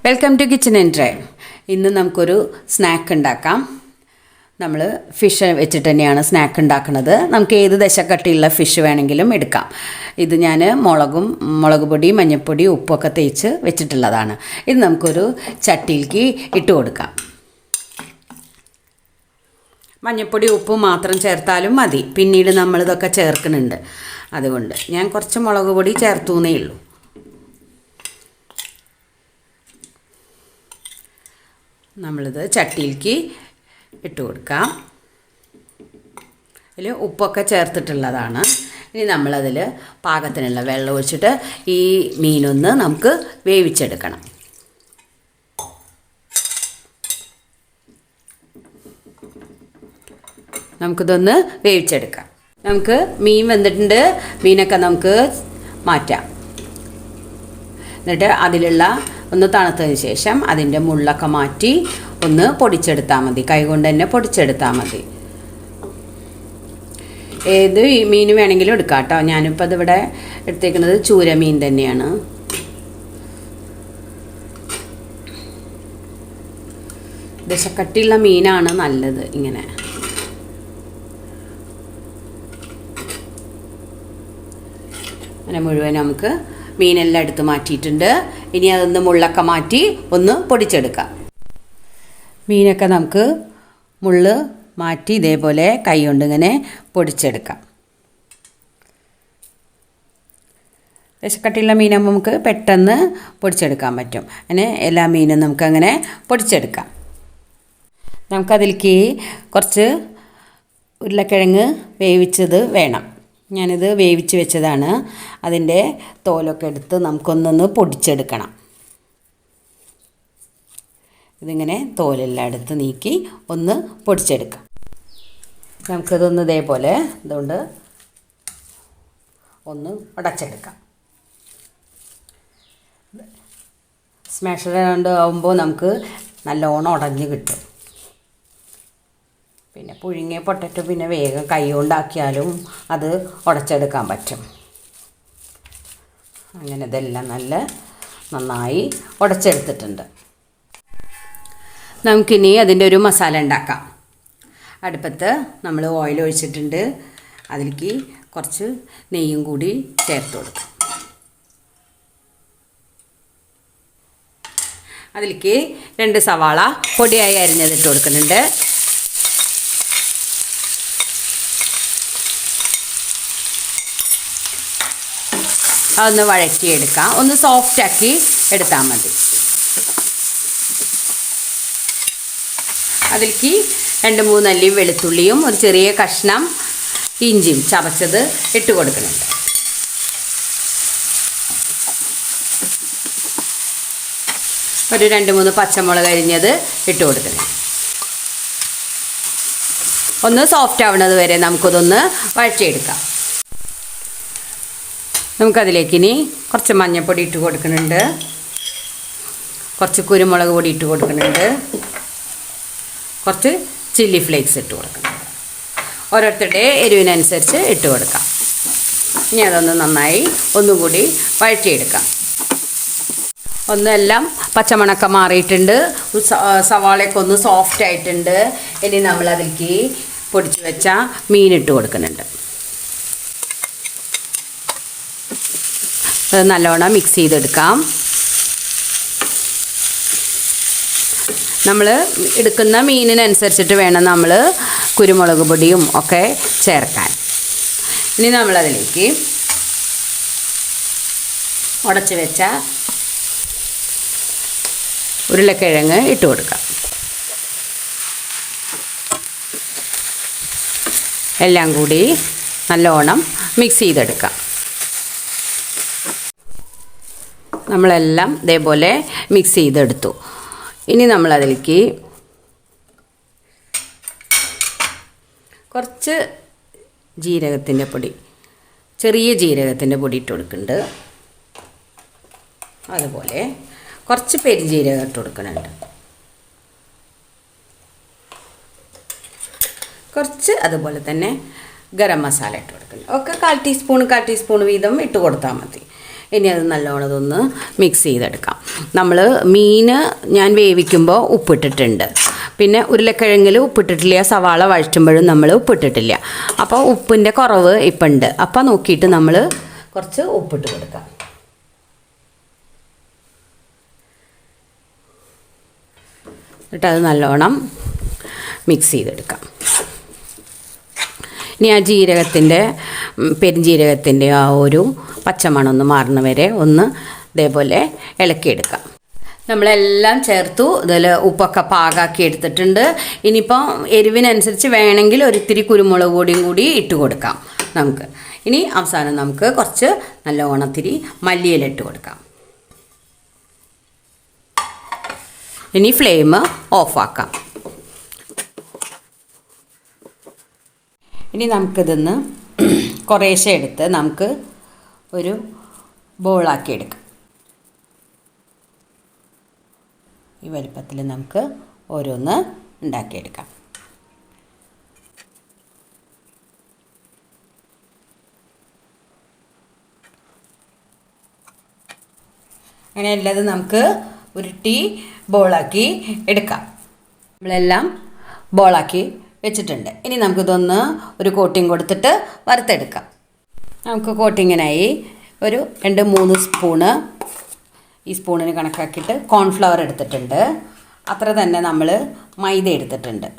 Welcome to kitchen and drive. ഇന്ന് നമുക്കൊരു snack ഉണ്ടാക്കാം. നമ്മൾ ഫിഷ് വെച്ചിട്ട് തന്നെയാണ് സ്നാക്ക് ഉണ്ടാക്കുന്നത്. നമുക്ക് ഏത് ദശക്കട്ടിയുള്ള ഫിഷ് വേണമെങ്കിലും എടുക്കാം. ഇത് ഞാൻ മുളക് പൊടി, മഞ്ഞൾപ്പൊടി, ഉപ്പൊക്കെ തേച്ച് വെച്ചിട്ടുള്ളതാണ്. ഇത് നമുക്കൊരു ചട്ടിയിലേക്ക് ഇട്ട് കൊടുക്കാം. മഞ്ഞൾപ്പൊടി ഉപ്പ് മാത്രം ചേർത്താലും മതി. പിന്നീട് നമ്മളിതൊക്കെ ചേർക്കുന്നുണ്ട്. അതുകൊണ്ട് ഞാൻ കുറച്ച് മുളക് പൊടി ചേർത്തു എന്നേ ഉള്ളൂ. നമ്മളിത് ചട്ടിയിലേക്ക് ഇട്ട് കൊടുക്കാം. അതിൽ ഉപ്പൊക്കെ ചേർത്തിട്ടുള്ളതാണ്. ഇനി നമ്മളതിൽ പാകത്തിനുള്ള വെള്ളം ഒഴിച്ചിട്ട് ഈ മീനൊന്ന് നമുക്ക് വേവിച്ചെടുക്കണം. നമുക്കിതൊന്ന് വേവിച്ചെടുക്കാം. നമുക്ക് മീൻ വെന്തിട്ടുണ്ട്. മീനൊക്കെ നമുക്ക് മാറ്റാം. എന്നിട്ട് അതിലുള്ള ഒന്ന് തണുത്തതിന് ശേഷം അതിൻ്റെ മുള്ളൊക്കെ മാറ്റി ഒന്ന് പൊടിച്ചെടുത്താൽ മതി. കൈകൊണ്ട് തന്നെ പൊടിച്ചെടുത്താൽ മതി. ഏത് മീൻ വേണമെങ്കിലും എടുക്കാം കേട്ടോ. ഞാനിപ്പോൾ അതിവിടെ എടുത്തേക്കുന്നത് ചൂര മീൻ തന്നെയാണ്. ദശക്കട്ടിയുള്ള മീനാണ് നല്ലത്. ഇങ്ങനെ മുഴുവൻ നമുക്ക് മീനെല്ലാം എടുത്ത് മാറ്റിയിട്ടുണ്ട്. ഇനി അതൊന്ന് മുള്ളൊക്കെ മാറ്റി ഒന്ന് പൊടിച്ചെടുക്കാം. മീനൊക്കെ നമുക്ക് മുള്ള് മാറ്റി ഇതേപോലെ കൈ കൊണ്ട് ഇങ്ങനെ പൊടിച്ചെടുക്കാം. ദശക്കട്ടിയുള്ള മീനാകുമ്പോൾ നമുക്ക് പെട്ടെന്ന് പൊടിച്ചെടുക്കാൻ പറ്റും. അങ്ങനെ എല്ലാ മീനും നമുക്കങ്ങനെ പൊടിച്ചെടുക്കാം. നമുക്കതിലേക്ക് കുറച്ച് ഉരുളക്കിഴങ്ങ് വേവിച്ചത് വേണം. ഞാനിത് വേവിച്ച് വെച്ചതാണ്. അതിൻ്റെ തോലൊക്കെ എടുത്ത് നമുക്കൊന്നൊന്ന് പൊടിച്ചെടുക്കണം. ഇതിങ്ങനെ തോലെല്ലാം എടുത്ത് നീക്കി ഒന്ന് പൊടിച്ചെടുക്കാം. നമുക്കിതൊന്ന് ഇതേപോലെ ഇതുകൊണ്ട് ഒന്ന് ഉടച്ചെടുക്കാം. സ്മാഷർ കൊണ്ട് ആകുമ്പോൾ നമുക്ക് നല്ലോണം ഉടഞ്ഞ് കിട്ടും. പിന്നെ പുഴുങ്ങിയ പൊട്ടറ്റോ പിന്നെ വേഗം കൈ കൊണ്ടാക്കിയാലും അത് ഉടച്ചെടുക്കാൻ പറ്റും. അങ്ങനെ ഇതെല്ലാം നന്നായി ഉടച്ചെടുത്തിട്ടുണ്ട്. നമുക്കിനി അതിൻ്റെ ഒരു മസാല ഉണ്ടാക്കാം. അടുപ്പത്ത് നമ്മൾ ഓയിൽ ഒഴിച്ചിട്ടുണ്ട്. അതിലേക്ക് കുറച്ച് നെയ്യും കൂടി ചേർത്ത് കൊടുക്കാം. അതിലേക്ക് 2 സവാള പൊടിയായി അരിഞ്ഞതിട്ട് കൊടുക്കുന്നുണ്ട്. അതൊന്ന് വഴറ്റിയെടുക്കാം. ഒന്ന് സോഫ്റ്റാക്കി എടുത്താൽ മതി. അതിലേക്ക് 2-3 അല്ലി വെളുത്തുള്ളിയും ഒരു ചെറിയ കഷ്ണം ഇഞ്ചിയും ചതച്ചത് ഇട്ട് കൊടുക്കുന്നുണ്ട്. ഒരു 2-3 പച്ചമുളക് അരിഞ്ഞത് ഇട്ട് കൊടുക്കുന്നുണ്ട്. ഒന്ന് സോഫ്റ്റ് ആവുന്നത് വരെ നമുക്കതൊന്ന് വഴറ്റിയെടുക്കാം. നമുക്കതിലേക്ക് ഇനി കുറച്ച് മഞ്ഞൾപ്പൊടി ഇട്ട് കൊടുക്കുന്നുണ്ട്. കുറച്ച് കുരുമുളക് പൊടി ഇട്ട് കൊടുക്കുന്നുണ്ട്. കുറച്ച് ചില്ലി ഫ്ലേക്സ് ഇട്ട് കൊടുക്കുന്നുണ്ട്. ഓരോരുത്തരുടെ എരിവിനനുസരിച്ച് ഇട്ട് കൊടുക്കാം. ഇനി അതൊന്ന് നന്നായി ഒന്നുകൂടി വഴറ്റിയെടുക്കാം. ഒന്നെല്ലാം പച്ചമണക്ക മാറിയിട്ടുണ്ട്. സവാളയൊക്കെ ഒന്ന് സോഫ്റ്റ് ആയിട്ടുണ്ട്. ഇനി നമ്മളതിലേക്ക് പൊടിച്ച് വെച്ച മീനിട്ട് കൊടുക്കുന്നുണ്ട്. അത് നല്ലോണം മിക്സ് ചെയ്തെടുക്കാം. നമ്മൾ എടുക്കുന്ന മീനിനനുസരിച്ചിട്ട് വേണം നമ്മൾ കുരുമുളക് പൊടിയും ഒക്കെ ചേർക്കാൻ. ഇനി നമ്മളതിലേക്ക് ഉടച്ച് വെച്ച ഉരുളക്കിഴങ്ങ് ഇട്ട് കൊടുക്കാം. എല്ലാം കൂടി നല്ലോണം മിക്സ് ചെയ്തെടുക്കാം. നമ്മളെല്ലാം ഇതേപോലെ മിക്സ് ചെയ്തെടുത്തു. ഇനി നമ്മളതിലേക്ക് കുറച്ച് ജീരകത്തിൻ്റെ പൊടി, ചെറിയ ജീരകത്തിൻ്റെ പൊടി ഇട്ട് കൊടുക്കുന്നുണ്ട്. അതുപോലെ കുറച്ച് പെരുംജീരകം ഇട്ട് കൊടുക്കുന്നുണ്ട്. കുറച്ച് അതുപോലെ തന്നെ ഗരം മസാല ഇട്ട് കൊടുക്കുന്നുണ്ട്. ഒക്കെ 1/4 ടീസ്പൂൺ വീതം ഇട്ട് കൊടുത്താൽ മതി. ഇനി അത് നല്ലോണം ഇതൊന്ന് മിക്സ് ചെയ്തെടുക്കാം. നമ്മൾ മീൻ ഞാൻ വേവിക്കുമ്പോൾ ഉപ്പിട്ടിട്ടുണ്ട്, പിന്നെ ഉരുളക്കിഴങ്ങിൽ ഉപ്പിട്ടിട്ടില്ല, സവാള വഴറ്റുമ്പോഴും നമ്മൾ ഉപ്പിട്ടിട്ടില്ല. അപ്പോൾ ഉപ്പിൻ്റെ കുറവ് ഇപ്പം ഉണ്ട്. അപ്പോൾ നോക്കിയിട്ട് നമ്മൾ കുറച്ച് ഉപ്പിട്ട് കൊടുക്കാം. എന്നിട്ട് അത് നല്ലോണം മിക്സ് ചെയ്തെടുക്കാം. ഇനി ആ പെരുംജീരകത്തിൻ്റെ ആ ഒരു പച്ചമണം ഒന്ന് മാറുന്ന വരെ ഒന്ന് ഇതേപോലെ ഇളക്കിയെടുക്കാം. നമ്മളെല്ലാം ചേർത്തു. ഇതിൽ ഉപ്പൊക്കെ പാകാക്കി എടുത്തിട്ടുണ്ട്. ഇനിയിപ്പോൾ എരിവിനനുസരിച്ച് വേണമെങ്കിൽ ഒരിത്തിരി കുരുമുളക് പൊടിയും കൂടി ഇട്ട് കൊടുക്കാം നമുക്ക്. ഇനി അവസാനം നമുക്ക് കുറച്ച് നല്ലോണത്തിരി മല്ലിയില ഇട്ട് കൊടുക്കാം. ഇനി ഫ്ലെയിം ഓഫാക്കാം. ഇനി നമുക്കിതൊന്ന് കുറേശ്ശെ എടുത്ത് നമുക്ക് ഒരു ബോളാക്കി എടുക്കാം. ഈ വലിപ്പത്തിൽ നമുക്ക് ഓരോന്ന് ഉണ്ടാക്കിയെടുക്കാം. അങ്ങനെ എല്ലാതും നമുക്ക് ഉരുട്ടി ബോളാക്കി എടുക്കാം. നമ്മളെല്ലാം ബോളാക്കി വെച്ചിട്ടുണ്ട്. ഇനി നമുക്കിതൊന്ന് ഒരു കോട്ടിങ് കൊടുത്തിട്ട് വറുത്തെടുക്കാം. നമുക്ക് കോട്ടിങ്ങിനായി ഒരു 2-3 സ്പൂണ്, ഈ സ്പൂണിന് കണക്കാക്കിയിട്ട് കോൺഫ്ലവർ എടുത്തിട്ടുണ്ട്. അത്ര തന്നെ നമ്മൾ മൈദ എടുത്തിട്ടുണ്ട്.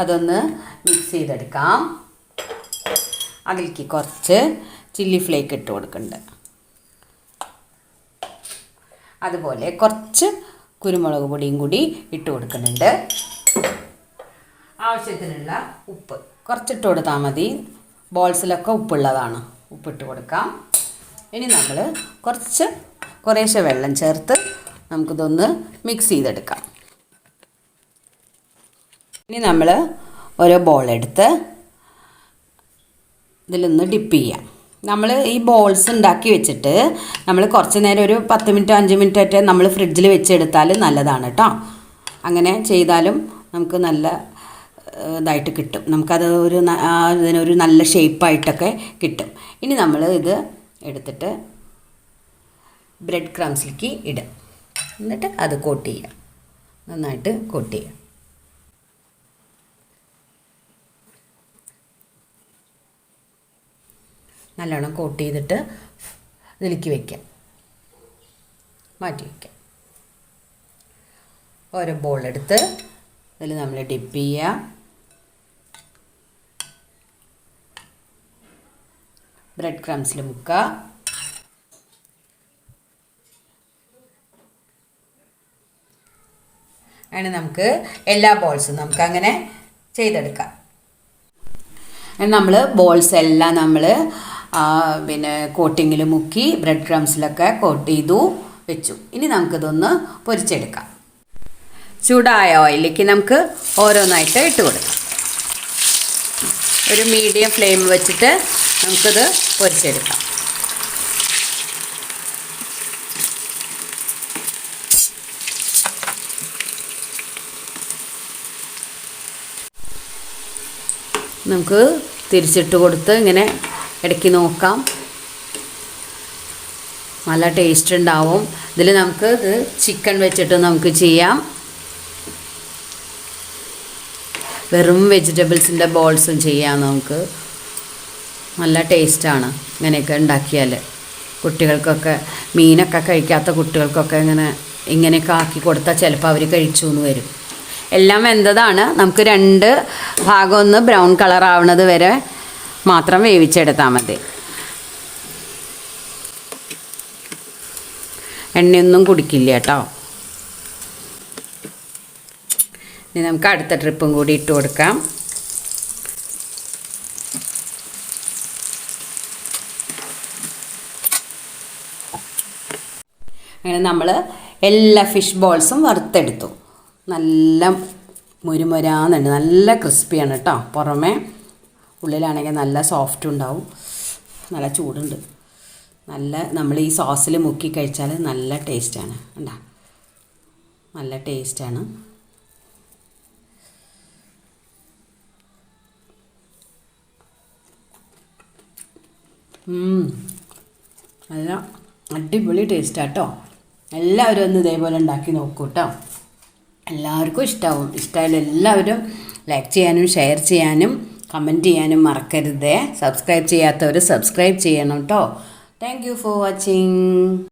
അതൊന്ന് മിക്സ് ചെയ്തെടുക്കാം. അതിലേക്ക് കുറച്ച് ചില്ലി ഫ്ലേക്ക് ഇട്ട് കൊടുക്കുന്നുണ്ട്. അതുപോലെ കുറച്ച് കുരുമുളക് പൊടിയും കൂടി ഇട്ട് കൊടുക്കുന്നുണ്ട്. ആവശ്യത്തിനുള്ള ഉപ്പ് കുറച്ചിട്ട് കൊടുത്താൽ മതി. ബോൾസിലൊക്കെ ഉപ്പുള്ളതാണ്. ഉപ്പിട്ട് കൊടുക്കാം. ഇനി നമ്മൾ കുറേശ്ശെ വെള്ളം ചേർത്ത് നമുക്കിതൊന്ന് മിക്സ് ചെയ്തെടുക്കാം. ഇനി നമ്മൾ ഓരോ ബോളെടുത്ത് ഇതിലൊന്ന് ഡിപ്പ് ചെയ്യാം. നമ്മൾ ഈ ബോൾസ് ഉണ്ടാക്കി വെച്ചിട്ട് നമ്മൾ കുറച്ച് നേരം ഒരു 10 മിനിറ്റോ 5 മിനിറ്റോ ആയിട്ട് നമ്മൾ ഫ്രിഡ്ജിൽ വെച്ചെടുത്താൽ നല്ലതാണ് കേട്ടോ. അങ്ങനെ ചെയ്താലും നമുക്ക് നല്ല ഇതായിട്ട് കിട്ടും. നമുക്കത് ഇതിനൊരു നല്ല ഷേപ്പായിട്ടൊക്കെ കിട്ടും. ഇനി നമ്മൾ ഇത് എടുത്തിട്ട് ബ്രെഡ് ക്രംസിലേക്ക് ഇടുക. എന്നിട്ട് അത് കോട്ട് ചെയ്യുക. നന്നായിട്ട് കോട്ട് ചെയ്യുക. നല്ലോണം കോട്ട് ചെയ്തിട്ട് ഇതിലേക്ക് വയ്ക്കാം, മാറ്റി വയ്ക്കാം. ഓരോ ബോളെടുത്ത് ഇതിൽ നമ്മൾ ഡിപ്പ് ചെയ്യുക. ബ്രെഡ് ക്രംസിൽ മുക്കുക. അങ്ങനെ നമുക്ക് എല്ലാ ബോൾസും നമുക്ക് അങ്ങനെ ചെയ്തെടുക്കാം. നമ്മൾ ബോൾസ് എല്ലാം നമ്മൾ പിന്നെ കോട്ടിങ്ങിൽ മുക്കി ബ്രെഡ് ക്രംസിലൊക്കെ കോട്ട് ചെയ്തു വെച്ചു. ഇനി നമുക്കിതൊന്ന് പൊരിച്ചെടുക്കാം. ചൂടായ ഓയിലേക്ക് നമുക്ക് ഓരോന്നായിട്ട് ഇട്ട് കൊടുക്കാം. ഒരു മീഡിയം ഫ്ലെയിം വെച്ചിട്ട് നമുക്കിത് പൊരിച്ചെടുക്കാം. നമുക്ക് തിരിച്ചിട്ട് കൊടുത്ത് ഇങ്ങനെ ഇടയ്ക്ക് നോക്കാം. നല്ല ടേസ്റ്റ് ഉണ്ടാവും. ഇതിൽ നമുക്ക് ഇത് ചിക്കൻ വെച്ചിട്ട് നമുക്ക് ചെയ്യാം. വെറും വെജിറ്റബിൾസിൻ്റെ ബോൾസും ചെയ്യാം നമുക്ക്. നല്ല ടേസ്റ്റാണ് ഇങ്ങനെയൊക്കെ ഉണ്ടാക്കിയാൽ. കുട്ടികൾക്കൊക്കെ മീനൊക്കെ കഴിക്കാത്ത കുട്ടികൾക്കൊക്കെ ഇങ്ങനെയൊക്കെ ആക്കി കൊടുത്താൽ ചിലപ്പോൾ അവർ കഴിച്ചു എന്ന് വരും. എല്ലാം വെന്തതാണ്. നമുക്ക് 2 ഭാഗം ഒന്ന് ബ്രൗൺ കളർ ആവുന്നത് വരെ മാത്രം വേവിച്ചെടുത്താൽ മതി. എണ്ണയൊന്നും കുടിക്കില്ല കേട്ടോ. ഇനി നമുക്ക് അടുത്ത ട്രിപ്പും കൂടി ഇട്ട് കൊടുക്കാം. അങ്ങനെ നമ്മൾ എല്ലാ ഫിഷ് ബോൾസും വറുത്തെടുത്തു. നല്ല മുരുമുരാന്നുണ്ട്. നല്ല ക്രിസ്പിയാണ് കേട്ടോ. പുറമേ, ഉള്ളിലാണെങ്കിൽ നല്ല സോഫ്റ്റ് ഉണ്ടാവും. നല്ല ചൂടുണ്ട്. നമ്മൾ ഈ സോസിൽ മുക്കി കഴിച്ചാൽ നല്ല ടേസ്റ്റാണ്. കണ്ടോ, നല്ല ടേസ്റ്റാണ്. നല്ല അടിപൊളി ടേസ്റ്റാട്ടോ. എല്ലാവരും ഒന്ന് ഇതേപോലെ ഉണ്ടാക്കി നോക്കൂ കേട്ടോ. എല്ലാവർക്കും ഇഷ്ടമാവും. ഇഷ്ടമായാലും എല്ലാവരും ലൈക്ക് ചെയ്യാനും ഷെയർ ചെയ്യാനും കമൻറ്റ് ചെയ്യാനും മറക്കരുതേ. സബ്സ്ക്രൈബ് ചെയ്യാത്തവർ സബ്സ്ക്രൈബ് ചെയ്യണം കേട്ടോ. Thank you for watching.